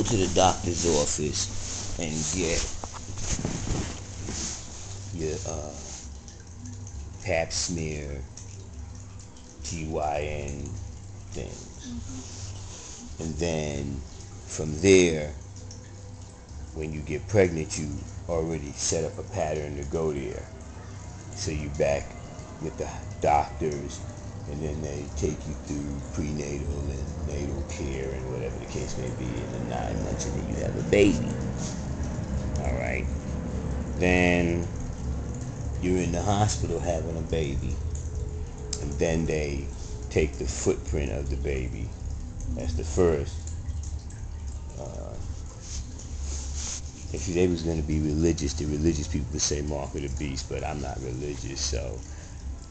go to the doctor's office and get your pap smear, GYN things. And then from there, when you get pregnant, you already set up a pattern to go there. So you back with the doctors, and then they take you through prenatal and natal care and whatever the case may be in the 9 months, and then you have a baby. All right. Then you're in the hospital having a baby, and then they take the footprint of the baby. That's the first. If they was going to be religious, the religious people would say mark of the beast, but I'm not religious, so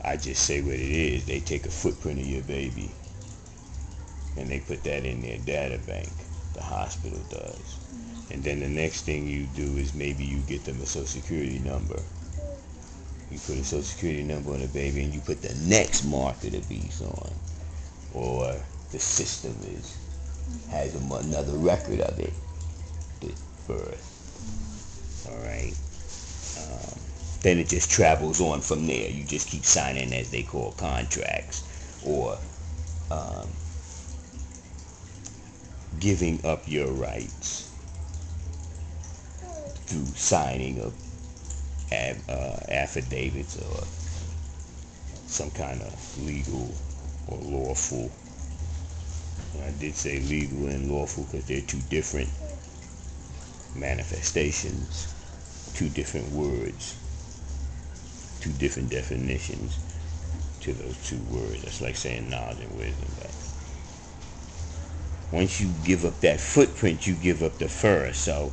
I just say what it is. They take a footprint of your baby, and they put that in their data bank. The hospital does. And then the next thing you do is maybe you get them a social security number. You put a social security number on the baby, and you put the next mark of the beast on. Or the system has another record of it first. All right. Then it just travels on from there. You just keep signing, as they call, contracts, or giving up your rights through signing of affidavits or some kind of legal or lawful. And I did say legal and lawful because they're two different manifestations, two different words, two different definitions to those two words. That's like saying knowledge and wisdom. But once you give up that footprint, you give up the fur. So,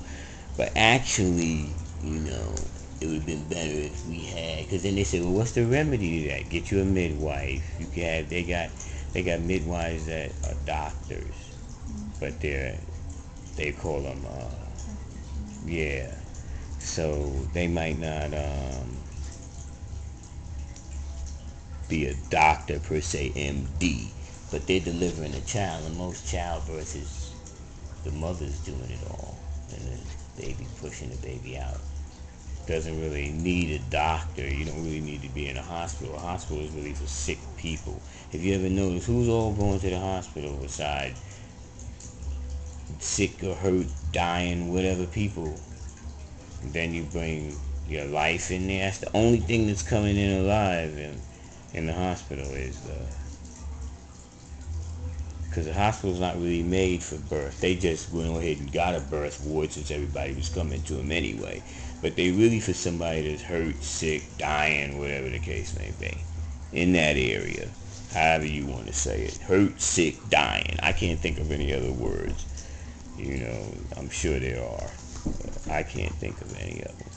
but actually, it would have been better if we had, because then they say, well, what's the remedy to that? Get you a midwife. You can have, they got midwives that are doctors, but they call them, yeah. So they might not be a doctor per se, MD, but they're delivering a child, and most childbirth is the mother's doing it all, and the baby pushing the baby out. Doesn't really need a doctor. You don't really need to be in a hospital. A hospital is really for sick people. If you ever notice, who's all going to the hospital besides sick or hurt, dying, whatever people? And then you bring your life in there. That's the only thing that's coming in alive in the hospital is because the hospital's not really made for birth. They just went ahead and got a birth ward since everybody was coming to them anyway. But they really for somebody that's hurt, sick, dying, whatever the case may be, in that area. However you want to say it. Hurt, sick, dying. I can't think of any other words. I'm sure there are. But I can't think of any of them.